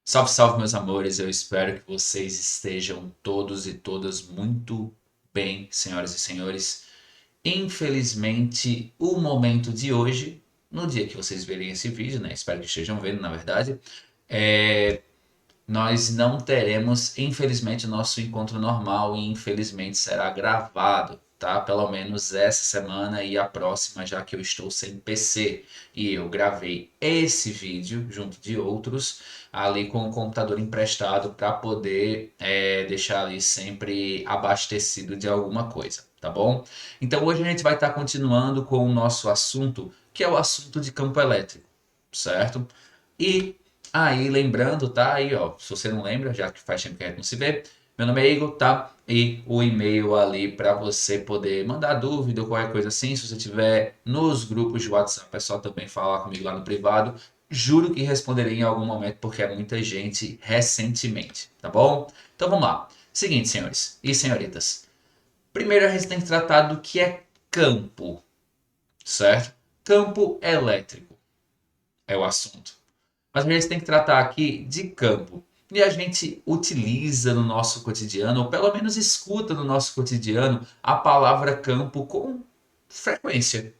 Salve, salve, meus amores. Eu espero que vocês estejam todos e todas muito bem, senhoras e senhores. Infelizmente, o momento de hoje, no dia que vocês verem esse vídeo, né? Espero que estejam vendo, na verdade, é, nós não teremos, infelizmente, o nosso encontro normal e infelizmente será gravado, tá? Pelo menos essa semana e a próxima, já que eu estou sem PC e eu gravei esse vídeo junto de outros ali com o computador emprestado para poder deixar ali sempre abastecido de alguma coisa, tá bom? Então hoje a gente vai estar continuando com o nosso assunto, que é o assunto de campo elétrico, certo? E aí, lembrando, tá? Aí, ó, se você não lembra, já que faz tempo que a gente não se vê, meu nome é Igor, tá? E o e-mail ali para você poder mandar dúvida ou qualquer coisa assim. Se você tiver nos grupos de WhatsApp, é só também falar comigo lá no privado. Juro que responderei em algum momento, porque é muita gente recentemente, tá bom? Então vamos lá. Seguinte, senhores e senhoritas. Primeiro a gente tem que tratar do que é campo, certo? Campo elétrico é o assunto. Mas a gente tem que tratar aqui de campo. E a gente utiliza no nosso cotidiano, ou pelo menos escuta no nosso cotidiano, a palavra campo com frequência.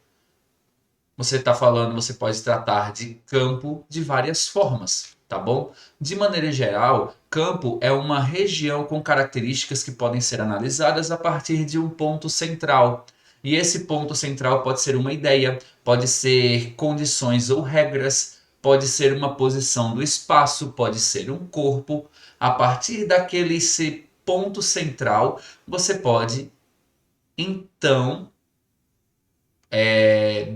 Você está falando, você pode tratar de campo de várias formas, tá bom? De maneira geral, campo é uma região com características que podem ser analisadas a partir de um ponto central. E esse ponto central pode ser uma ideia, pode ser condições ou regras, pode ser uma posição do espaço, pode ser um corpo. A partir daquele ponto central, você pode então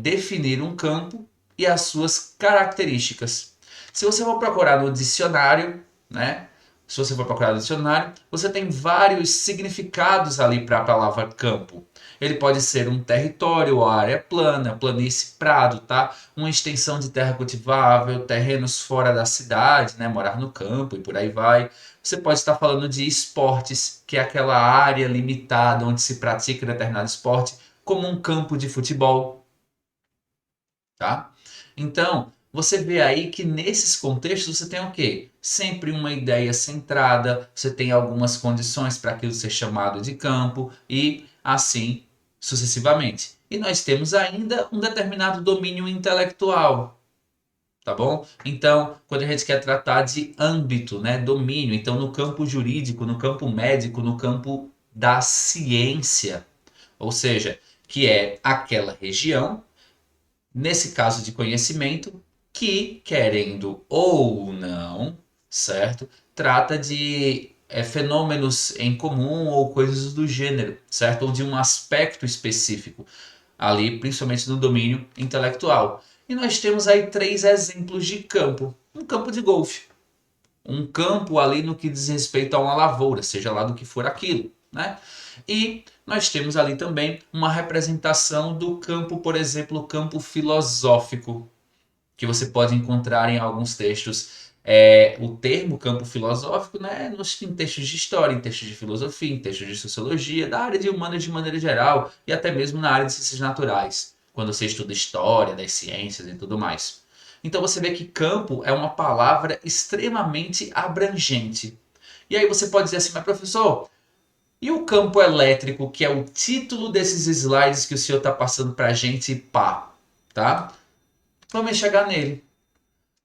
definir um campo e as suas características. Se você for procurar no dicionário, né? Se você for procurar no dicionário, você tem vários significados ali para a palavra campo. Ele pode ser um território, área plana, planície, prado, tá? Uma extensão de terra cultivável, terrenos fora da cidade, né? Morar no campo e por aí vai. Você pode estar falando de esportes, que é aquela área limitada onde se pratica determinado esporte, como um campo de futebol, tá? Então, você vê aí que nesses contextos você tem o quê? Sempre uma ideia centrada, você tem algumas condições para aquilo ser chamado de campo e assim sucessivamente. E nós temos ainda um determinado domínio intelectual, tá bom? Então, quando a gente quer tratar de âmbito, né, domínio, então no campo jurídico, no campo médico, no campo da ciência, ou seja, que é aquela região, nesse caso de conhecimento, que, querendo ou não, certo? Trata de fenômenos em comum ou coisas do gênero, certo? Ou de um aspecto específico, ali, principalmente no domínio intelectual. E nós temos aí três exemplos de campo. Um campo de golfe, um campo ali no que diz respeito a uma lavoura, seja lá do que for aquilo, né? E nós temos ali também uma representação do campo, por exemplo, o campo filosófico, que você pode encontrar em alguns textos. O termo campo filosófico, né, em textos de história, em textos de filosofia, em textos de sociologia, da área de humanas de maneira geral, e até mesmo na área de ciências naturais, quando você estuda história das ciências e tudo mais. Então você vê que campo é uma palavra extremamente abrangente. E aí você pode dizer assim, mas professor, e o campo elétrico, que é o título desses slides que o senhor está passando para a gente, pá, tá? Vamos chegar nele.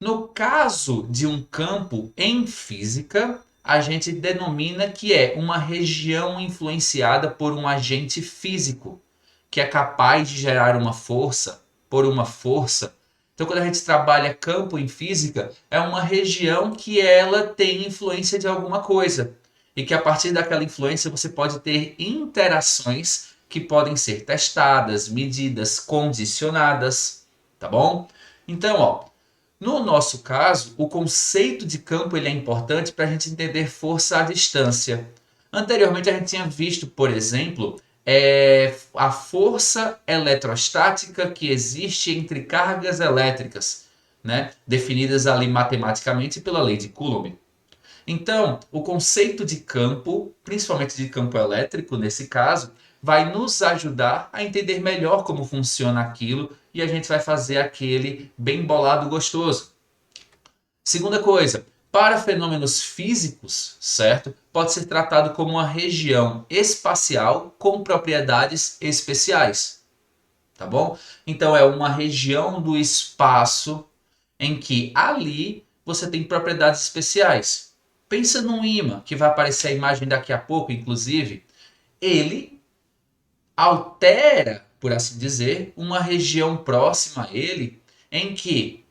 No caso de um campo em física, a gente denomina que é uma região influenciada por um agente físico, que é capaz de gerar uma força por uma força. Então, quando a gente trabalha campo em física, é uma região que ela tem influência de alguma coisa. E que a partir daquela influência você pode ter interações que podem ser testadas, medidas, condicionadas, tá bom? Então, ó, no nosso caso, o conceito de campo ele é importante para a gente entender força à distância. Anteriormente, a gente tinha visto, por exemplo, a força eletrostática que existe entre cargas elétricas, né? Definidas ali matematicamente pela lei de Coulomb. Então, o conceito de campo, principalmente de campo elétrico nesse caso, vai nos ajudar a entender melhor como funciona aquilo e a gente vai fazer aquele bem bolado gostoso. Segunda coisa, Para fenômenos físicos, certo? Pode ser tratado como uma região espacial com propriedades especiais, tá bom? Então é uma região do espaço em que ali você tem propriedades especiais. Pensa num ímã, que vai aparecer a imagem daqui a pouco, inclusive. Ele altera, por assim dizer, uma região próxima a ele em que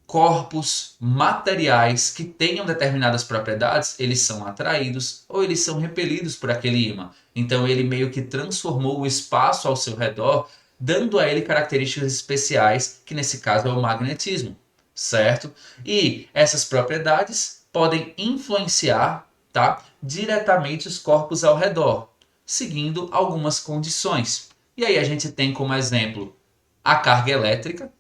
corpos materiais que tenham determinadas propriedades, eles são atraídos ou eles são repelidos por aquele ímã. Então ele meio que transformou o espaço ao seu redor, dando a ele características especiais, que nesse caso é o magnetismo, certo? E essas propriedades podem influenciar, tá, diretamente os corpos ao redor, seguindo algumas condições. E aí a gente tem como exemplo a carga elétrica,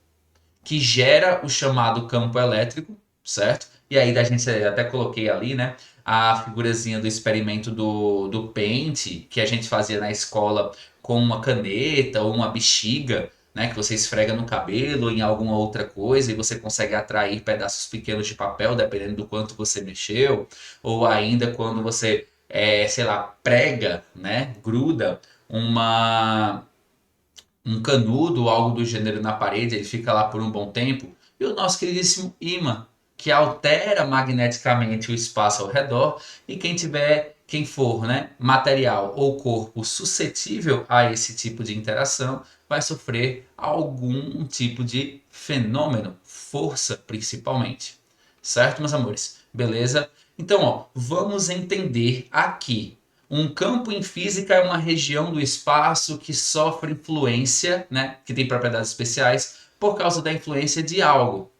que gera o chamado campo elétrico, certo? E aí a gente até coloquei ali, né, a figurazinha do experimento do pente, que a gente fazia na escola com uma caneta ou uma bexiga, né, que você esfrega no cabelo ou em alguma outra coisa e você consegue atrair pedaços pequenos de papel, dependendo do quanto você mexeu, ou ainda quando você, sei lá, prega, né, gruda um canudo ou algo do gênero na parede, ele fica lá por um bom tempo, e o nosso queridíssimo ímã, que altera magneticamente o espaço ao redor, e quem for, né, material ou corpo suscetível a esse tipo de interação, vai sofrer algum tipo de fenômeno, força principalmente. Certo, meus amores? Beleza? Então, ó, vamos entender aqui. Um campo em física é uma região do espaço que sofre influência, né, que tem propriedades especiais, por causa da influência de algo.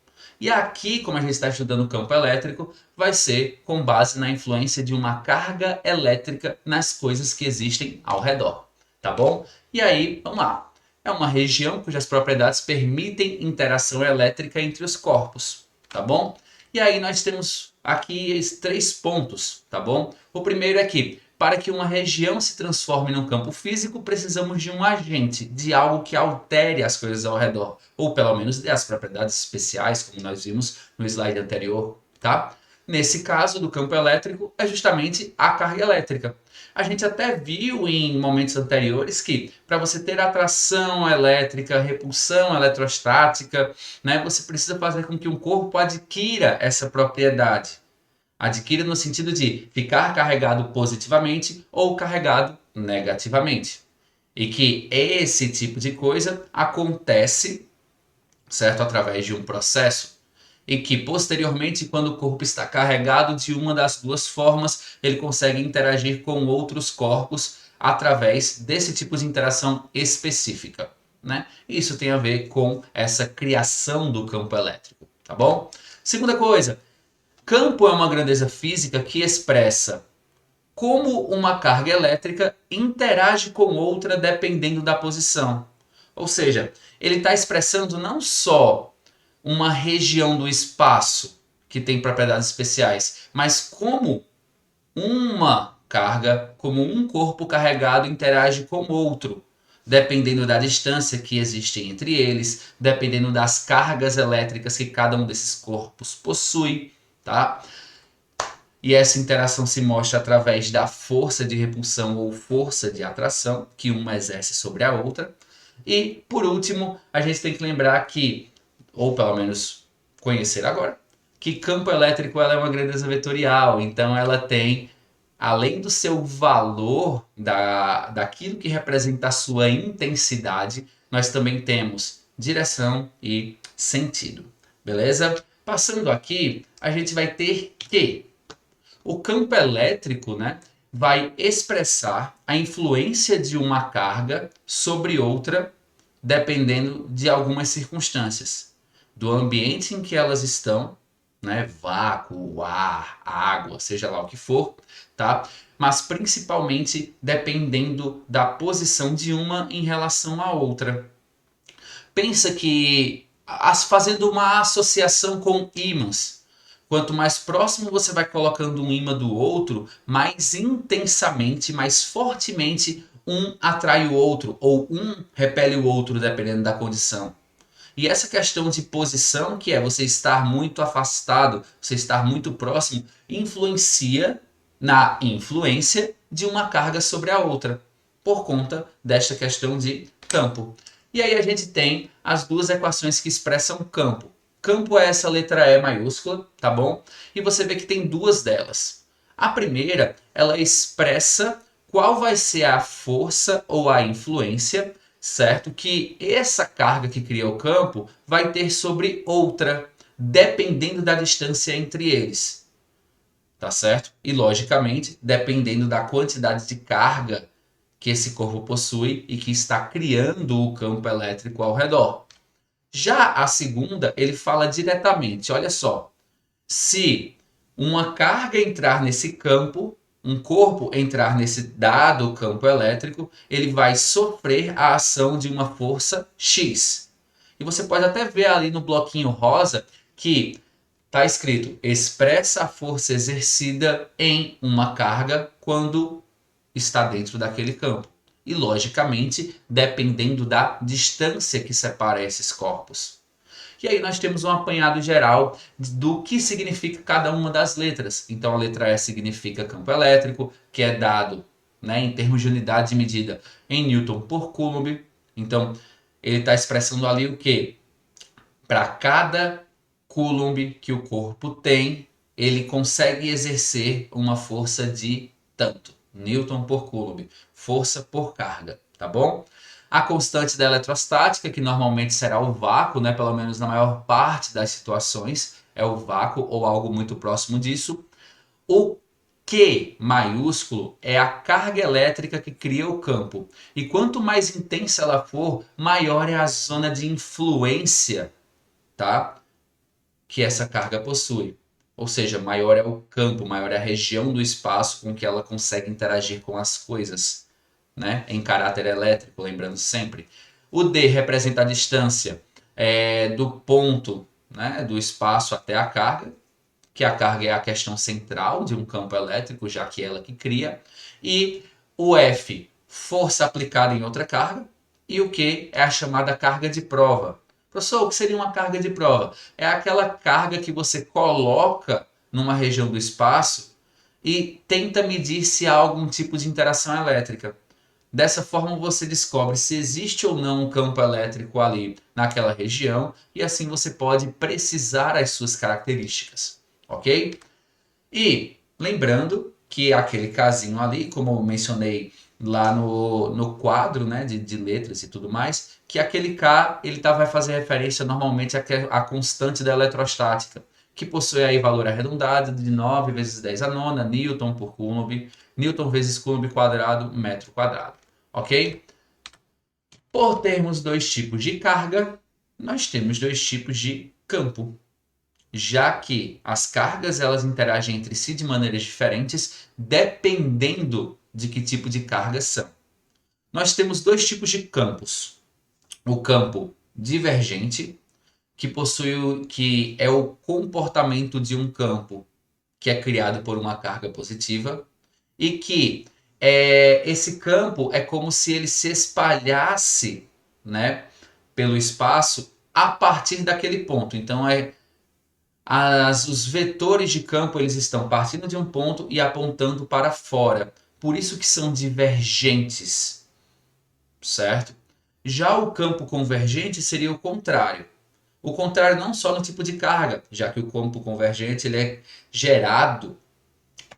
E aqui, como a gente está estudando o campo elétrico, vai ser com base na influência de uma carga elétrica nas coisas que existem ao redor. Tá bom? E aí, vamos lá. É uma região cujas propriedades permitem interação elétrica entre os corpos. Tá bom? E aí nós temos aqui esses 3 pontos, tá bom? O primeiro é que para que uma região se transforme num campo físico, precisamos de um agente, de algo que altere as coisas ao redor, ou pelo menos dê as propriedades especiais, como nós vimos no slide anterior, tá? Nesse caso do campo elétrico, é justamente a carga elétrica. A gente até viu em momentos anteriores que para você ter atração elétrica, repulsão eletrostática, né, você precisa fazer com que um corpo adquira essa propriedade. Adquira no sentido de ficar carregado positivamente ou carregado negativamente. E que esse tipo de coisa acontece, certo, através de um processo. E que posteriormente, quando o corpo está carregado de uma das duas formas, ele consegue interagir com outros corpos através desse tipo de interação específica, né? Isso tem a ver com essa criação do campo elétrico, tá bom? Segunda coisa, campo é uma grandeza física que expressa como uma carga elétrica interage com outra dependendo da posição. Ou seja, ele está expressando não só uma região do espaço que tem propriedades especiais, mas como uma carga, como um corpo carregado interage com outro, dependendo da distância que existe entre eles, dependendo das cargas elétricas que cada um desses corpos possui, tá? E essa interação se mostra através da força de repulsão ou força de atração que uma exerce sobre a outra. E, por último, a gente tem que lembrar que, ou pelo menos conhecer agora, que campo elétrico ela é uma grandeza vetorial, então ela tem, além do seu valor, daquilo que representa a sua intensidade, nós também temos direção e sentido. Beleza? Passando aqui, a gente vai ter que o campo elétrico, né, vai expressar a influência de uma carga sobre outra, dependendo de algumas circunstâncias, do ambiente em que elas estão, né, vácuo, ar, água, seja lá o que for, tá? Mas principalmente dependendo da posição de uma em relação à outra. Pensa que, fazendo uma associação com ímãs, quanto mais próximo você vai colocando um ímã do outro, mais intensamente, mais fortemente um atrai o outro, ou um repele o outro, dependendo da condição. E essa questão de posição, que é você estar muito afastado, você estar muito próximo, influencia na influência de uma carga sobre a outra, por conta desta questão de campo. E aí a gente tem as duas equações que expressam campo. Campo é essa letra E maiúscula, tá bom? E você vê que tem duas delas. A primeira, ela expressa qual vai ser a força ou a influência, certo? Que essa carga que cria o campo vai ter sobre outra, dependendo da distância entre eles, tá certo? E logicamente, dependendo da quantidade de carga que esse corpo possui e que está criando o campo elétrico ao redor. Já a segunda, ele fala diretamente, olha só, se uma carga entrar nesse campo, um corpo entrar nesse dado campo elétrico, ele vai sofrer a ação de uma força X. E você pode até ver ali no bloquinho rosa que está escrito: expressa a força exercida em uma carga quando está dentro daquele campo. E, logicamente, dependendo da distância que separa esses corpos. E aí nós temos um apanhado geral do que significa cada uma das letras. Então a letra E significa campo elétrico, que é dado, né, em termos de unidade de medida em Newton por Coulomb. Então ele está expressando ali o que? Para cada Coulomb que o corpo tem, ele consegue exercer uma força de tanto. Newton por Coulomb, força por carga, tá bom? A constante da eletrostática, que normalmente será o vácuo, né, pelo menos na maior parte das situações, é o vácuo ou algo muito próximo disso. O Q maiúsculo é a carga elétrica que cria o campo. E quanto mais intensa ela for, maior é a zona de influência, tá, que essa carga possui. Ou seja, maior é o campo, maior é a região do espaço com que ela consegue interagir com as coisas, né, em caráter elétrico, lembrando sempre. O D representa a distância do ponto, né, do espaço até a carga, que a carga é a questão central de um campo elétrico, já que é ela que cria. E o F, força aplicada em outra carga. E o Q é a chamada carga de prova. Professor, o que seria uma carga de prova? É aquela carga que você coloca numa região do espaço e tenta medir se há algum tipo de interação elétrica. Dessa forma você descobre se existe ou não um campo elétrico ali naquela região e assim você pode precisar as suas características, ok? E lembrando que aquele casinho ali, como eu mencionei lá no quadro, né, de letras e tudo mais, que aquele K ele vai fazer referência normalmente à constante da eletrostática, que possui aí valor arredondado de 9 vezes 10 a nona, Newton por Coulomb, Newton vezes Coulomb quadrado, metro quadrado, ok? Por termos dois tipos de carga, nós temos dois tipos de campo, já que as cargas elas interagem entre si de maneiras diferentes, dependendo de que tipo de cargas são. Nós temos dois tipos de campos. O campo divergente, que é o comportamento de um campo que é criado por uma carga positiva, e que esse campo é como se ele se espalhasse, né, pelo espaço a partir daquele ponto. Então os vetores de campo eles estão partindo de um ponto e apontando para fora. Por isso que são divergentes, certo? Já o campo convergente seria o contrário. O contrário não só no tipo de carga, já que o campo convergente ele é gerado,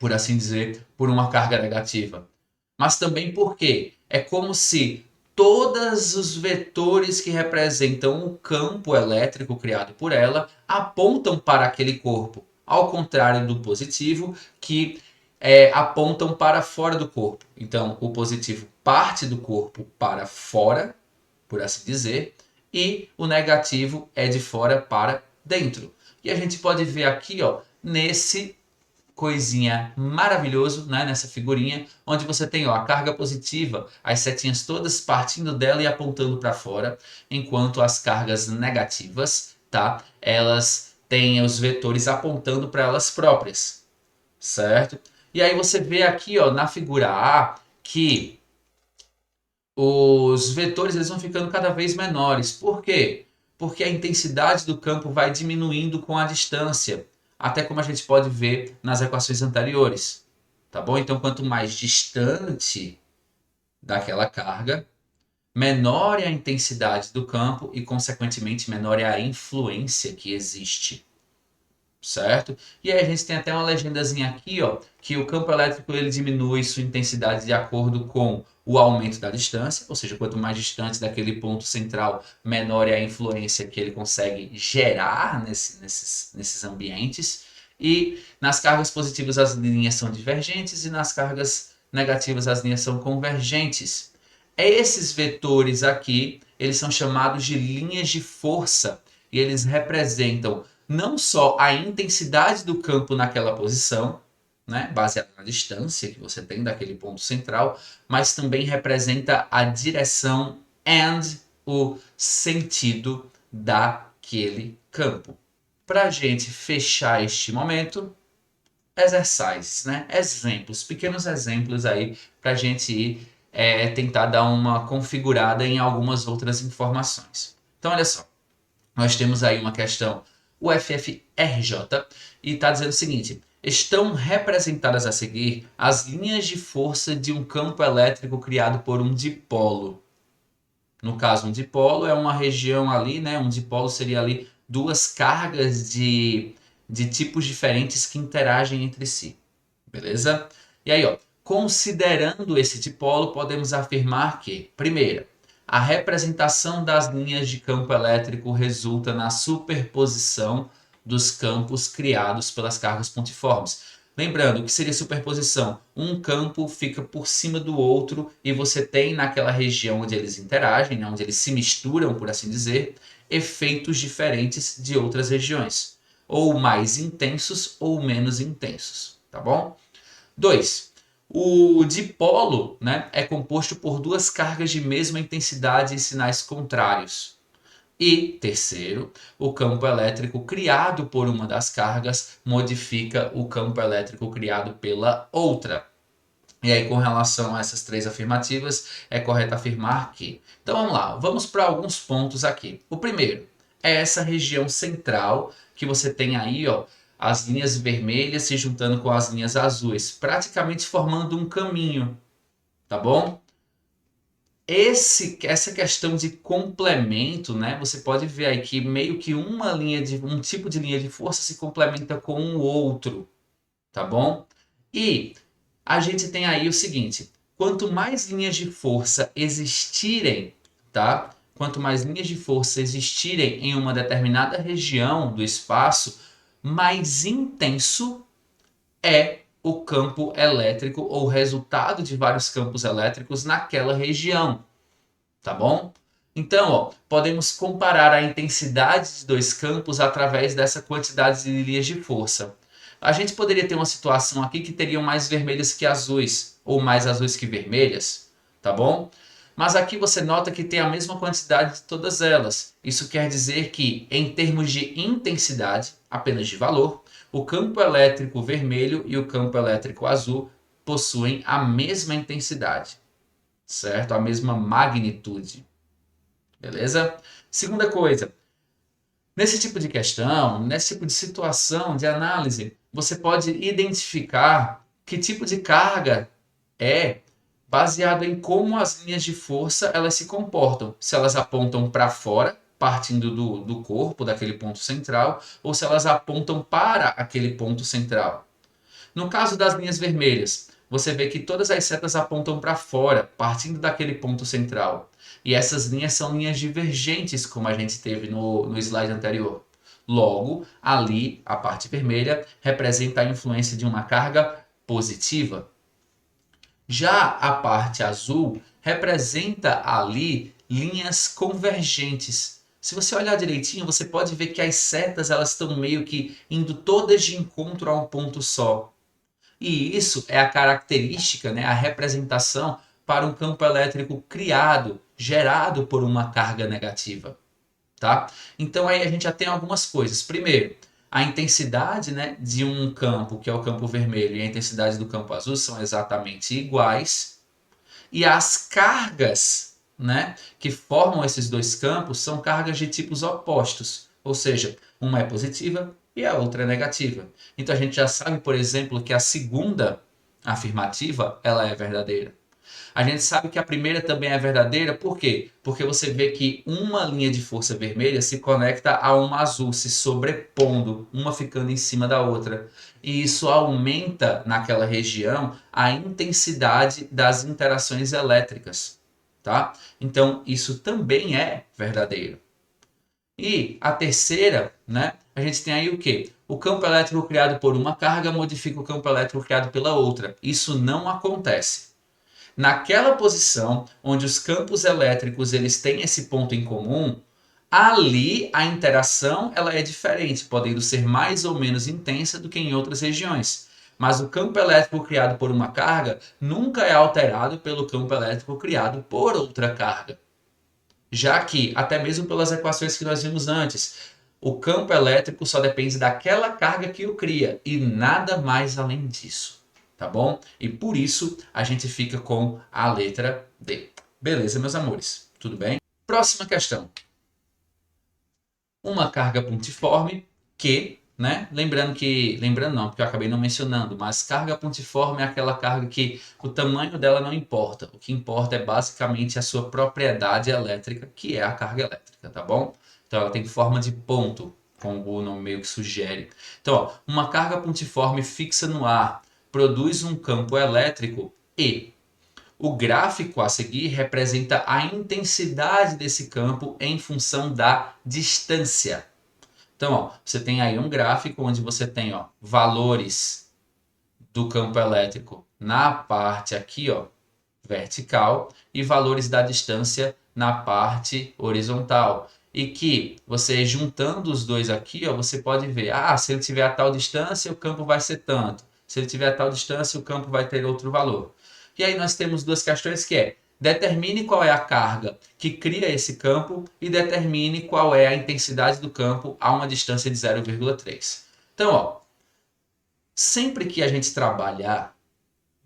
por assim dizer, por uma carga negativa. Mas também porque é como se todos os vetores que representam o campo elétrico criado por ela apontam para aquele corpo, ao contrário do positivo, que apontam para fora do corpo. Então, o positivo parte do corpo para fora, por assim dizer, e o negativo é de fora para dentro. E a gente pode ver aqui, ó, nesse coisinha maravilhoso, né, nessa figurinha, onde você tem, ó, a carga positiva, as setinhas todas partindo dela e apontando para fora, enquanto as cargas negativas, tá, elas têm os vetores apontando para elas próprias, certo? E aí você vê aqui, ó, na figura A que os vetores eles vão ficando cada vez menores. Por quê? Porque a intensidade do campo vai diminuindo com a distância, até como a gente pode ver nas equações anteriores, tá bom? Então, quanto mais distante daquela carga, menor é a intensidade do campo e, consequentemente, menor é a influência que existe. Certo? E aí a gente tem até uma legendazinha aqui, ó, que o campo elétrico ele diminui sua intensidade de acordo com o aumento da distância, ou seja, quanto mais distante daquele ponto central, menor é a influência que ele consegue gerar nesses ambientes. E nas cargas positivas as linhas são divergentes e nas cargas negativas as linhas são convergentes. Esses vetores aqui, eles são chamados de linhas de força e eles representam não só a intensidade do campo naquela posição, né, baseada na distância que você tem daquele ponto central, mas também representa a direção and o sentido daquele campo. Para a gente fechar este momento, exercises, né? Exemplos, pequenos exemplos aí para a gente ir tentar dar uma configurada em algumas outras informações. Então, olha só, nós temos aí uma questão UFFRJ e está dizendo o seguinte: estão representadas a seguir as linhas de força de um campo elétrico criado por um dipolo. No caso, um dipolo é uma região ali, né? Um dipolo seria ali duas cargas de tipos diferentes que interagem entre si. Beleza? E aí, ó, considerando esse dipolo, podemos afirmar que, primeiro, a representação das linhas de campo elétrico resulta na superposição dos campos criados pelas cargas pontiformes. Lembrando, o que seria superposição? Um campo fica por cima do outro e você tem naquela região onde eles interagem, né, onde eles se misturam, por assim dizer, efeitos diferentes de outras regiões, ou mais intensos ou menos intensos, tá bom? 2. O dipolo, né, é composto por duas cargas de mesma intensidade e sinais contrários. E, terceiro, o campo elétrico criado por uma das cargas modifica o campo elétrico criado pela outra. E aí, com relação a essas três afirmativas, é correto afirmar que. Então vamos lá, vamos para alguns pontos aqui. O primeiro é essa região central que você tem aí, ó, as linhas vermelhas se juntando com as linhas azuis, praticamente formando um caminho, tá bom? Essa questão de complemento, né? Você pode ver aí que meio que um tipo de linha de força se complementa com o outro, tá bom? E a gente tem aí o seguinte: quanto mais linhas de força existirem, tá? Quanto mais linhas de força existirem em uma determinada região do espaço, mais intenso é o campo elétrico ou o resultado de vários campos elétricos naquela região, tá bom? Então, ó, podemos comparar a intensidade de dois campos através dessa quantidade de linhas de força. A gente poderia ter uma situação aqui que teriam mais vermelhas que azuis, ou mais azuis que vermelhas, tá bom? Mas aqui você nota que tem a mesma quantidade de todas elas. Isso quer dizer que, em termos de intensidade, apenas de valor, o campo elétrico vermelho e o campo elétrico azul possuem a mesma intensidade, certo? A mesma magnitude, beleza? Segunda coisa, nesse tipo de questão, nesse tipo de situação de análise, você pode identificar que tipo de carga é baseado em como as linhas de força elas se comportam. Se elas apontam para fora, partindo do corpo, daquele ponto central, ou se elas apontam para aquele ponto central. No caso das linhas vermelhas, você vê que todas as setas apontam para fora, partindo daquele ponto central. E essas linhas são linhas divergentes, como a gente teve no slide anterior. Logo, ali, a parte vermelha representa a influência de uma carga positiva. Já a parte azul representa ali linhas convergentes. Se você olhar direitinho, você pode ver que as setas elas estão meio que indo todas de encontro a um ponto só. E isso é a característica, né, a representação para um campo elétrico criado, gerado por uma carga negativa, tá? Então aí a gente já tem algumas coisas. Primeiro, a intensidade, né, de um campo, que é o campo vermelho, e a intensidade do campo azul são exatamente iguais. E as cargas né, que formam esses dois campos são cargas de tipos opostos, ou seja, uma é positiva e a outra é negativa. Então a gente já sabe, por exemplo, que a segunda afirmativa ela é verdadeira. A gente sabe que a primeira também é verdadeira, por quê? Porque você vê que uma linha de força vermelha se conecta a uma azul, se sobrepondo, uma ficando em cima da outra. E isso aumenta naquela região a intensidade das interações elétricas, tá? Então, isso também é verdadeiro. E a terceira, né? A gente tem aí o quê? O campo elétrico criado por uma carga modifica o campo elétrico criado pela outra. Isso não acontece. Naquela posição onde os campos elétricos eles têm esse ponto em comum, ali a interação ela é diferente, podendo ser mais ou menos intensa do que em outras regiões. Mas o campo elétrico criado por uma carga nunca é alterado pelo campo elétrico criado por outra carga. Já que, até mesmo pelas equações que nós vimos antes, o campo elétrico só depende daquela carga que o cria e nada mais além disso, tá bom? E por isso a gente fica com a letra D. Beleza, meus amores? Tudo bem? Próxima questão. Uma carga pontiforme que, né? Lembrando não, porque eu acabei não mencionando, mas carga pontiforme é aquela carga que o tamanho dela não importa. O que importa é basicamente a sua propriedade elétrica, que é a carga elétrica, tá bom? Então ela tem forma de ponto, como o nome meio que sugere. Então, ó, uma carga pontiforme fixa no ar produz um campo elétrico E. O gráfico a seguir representa a intensidade desse campo em função da distância. Então, ó, você tem aí um gráfico onde você tem, ó, valores do campo elétrico na parte aqui, ó, vertical e valores da distância na parte horizontal. E que você juntando os dois aqui, ó, você pode ver, se ele tiver a tal distância, o campo vai ser tanto. Se ele tiver a tal distância, o campo vai ter outro valor. E aí nós temos duas questões que é: determine qual é a carga que cria esse campo e determine qual é a intensidade do campo a uma distância de 0,3. Então, ó, sempre que a gente trabalhar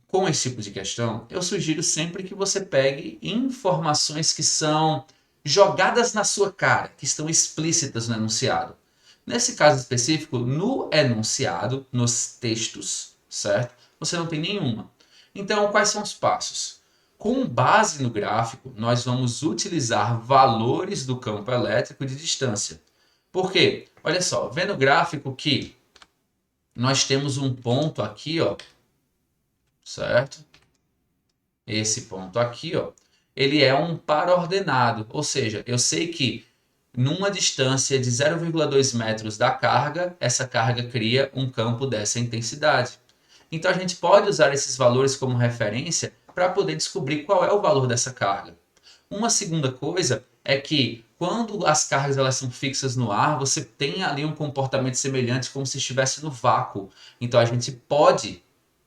com esse tipo de questão, eu sugiro sempre que você pegue informações que são jogadas na sua cara, que estão explícitas no enunciado. Nesse caso específico, no enunciado, nos textos, certo? Você não tem nenhuma. Então, quais são os passos? Com base no gráfico, nós vamos utilizar valores do campo elétrico de distância. Por quê? Olha só, vê no gráfico que nós temos um ponto aqui, ó, certo? Esse ponto aqui, ó, ele é um par ordenado, ou seja, eu sei que numa distância de 0,2 metros da carga, essa carga cria um campo dessa intensidade. Então a gente pode usar esses valores como referência para poder descobrir qual é o valor dessa carga. Uma segunda coisa é que quando as cargas elas são fixas no ar, você tem ali um comportamento semelhante como se estivesse no vácuo. Então a gente pode,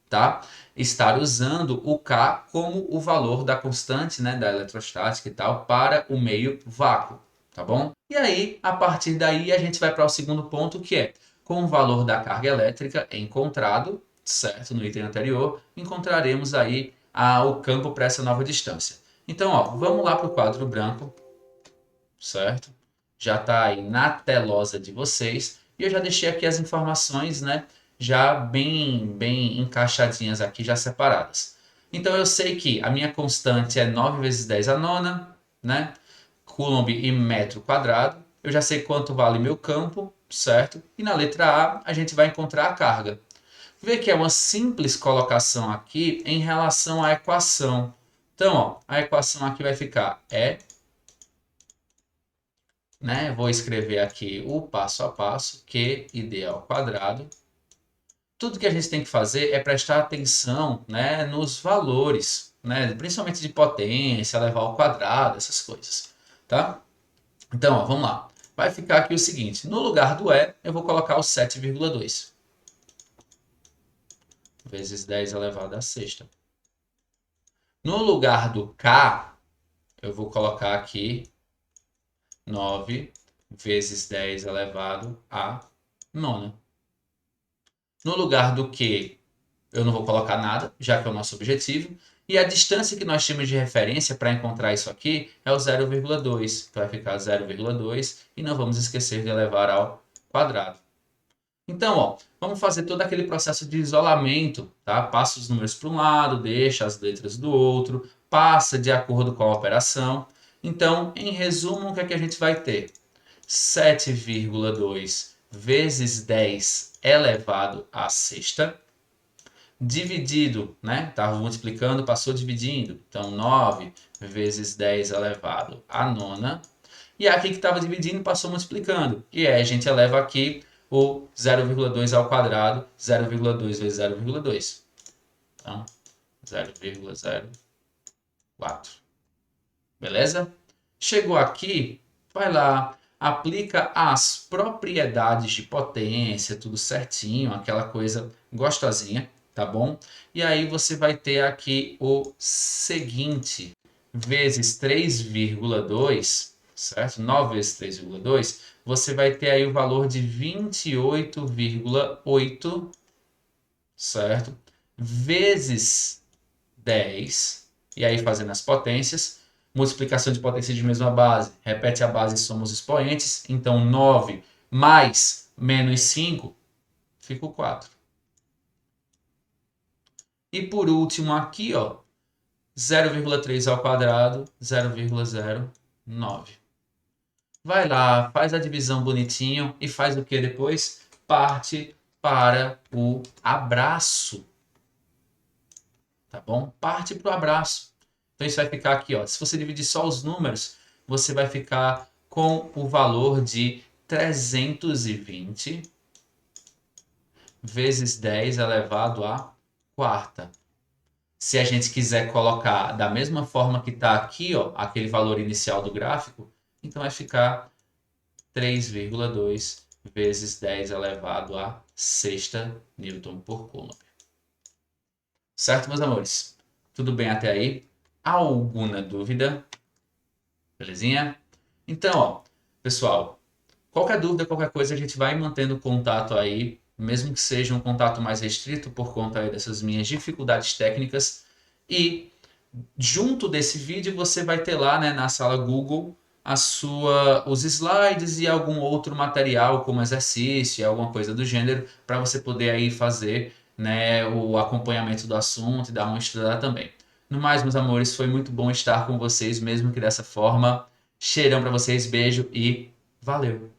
tá, estar usando o K como o valor da constante, né, da eletrostática e tal, para o meio vácuo, tá bom? E aí, a partir daí, a gente vai para o segundo ponto, que é, com o valor da carga elétrica encontrado, certo, no item anterior, encontraremos aí o campo para essa nova distância. Então, ó, vamos lá para o quadro branco, certo? Já está aí na telosa de vocês, e eu já deixei aqui as informações, né, já bem encaixadinhas aqui, já separadas. Então eu sei que a minha constante é 9 vezes 10 a nona, né? Coulomb e metro quadrado. Eu já sei quanto vale meu campo, certo? E na letra A gente vai encontrar a carga. Vê que é uma simples colocação aqui em relação à equação. Então, ó, a equação aqui vai ficar né? Vou escrever aqui o passo a passo, Q e D ao quadrado. Tudo que a gente tem que fazer é prestar atenção, né, nos valores, né, principalmente de potência, elevar ao quadrado, essas coisas, tá? Então, ó, vamos lá. Vai ficar aqui o seguinte, no lugar do E, eu vou colocar o 7,2 vezes 10 elevado à sexta. No lugar do K, eu vou colocar aqui 9 vezes 10 elevado à nona. No lugar do Q, eu não vou colocar nada, já que é o nosso objetivo. E a distância que nós temos de referência para encontrar isso aqui é o 0,2. Então vai ficar 0,2 e não vamos esquecer de elevar ao quadrado. Então, ó, vamos fazer todo aquele processo de isolamento, tá? Passa os números para um lado, deixa as letras do outro, passa de acordo com a operação. Então, em resumo, o que é que a gente vai ter? 7,2 vezes 10 elevado à sexta, dividido, né? Estava multiplicando, passou dividindo. Então, 9 vezes 10 elevado à nona. E aqui que estava dividindo, passou multiplicando. E aí a gente eleva aqui o 0,2 ao quadrado, 0,2 vezes 0,2. Então, 0,04. Beleza? Chegou aqui, vai lá, aplica as propriedades de potência, tudo certinho, aquela coisa gostosinha, tá bom? E aí você vai ter aqui o seguinte, vezes 3,2, certo? 9 vezes 3,2, você vai ter aí o valor de 28,8, certo? Vezes 10, e aí fazendo as potências, multiplicação de potência de mesma base, repete a base e soma os expoentes, então 9 mais menos 5, fica o 4. E por último aqui, ó, 0,3 ao quadrado, 0,09. Vai lá, faz a divisão bonitinho e faz o que depois? Parte para o abraço. Tá bom? Parte para o abraço. Então isso vai ficar aqui, ó. Se você dividir só os números, você vai ficar com o valor de 320 vezes 10 elevado à quarta. Se a gente quiser colocar da mesma forma que está aqui, ó, aquele valor inicial do gráfico, então vai ficar 3,2 vezes 10 elevado à sexta Newton por Coulomb. Certo, meus amores? Tudo bem até aí? Alguma dúvida? Belezinha? Então, ó, pessoal, qualquer dúvida, qualquer coisa, a gente vai mantendo contato aí, mesmo que seja um contato mais restrito por conta aí dessas minhas dificuldades técnicas. E junto desse vídeo você vai ter lá, né, na sala Google os slides e algum outro material como exercício, alguma coisa do gênero, para você poder aí fazer, né, o acompanhamento do assunto e dar uma estudada também. No mais, meus amores, foi muito bom estar com vocês, mesmo que dessa forma. Cheirão para vocês, beijo e valeu!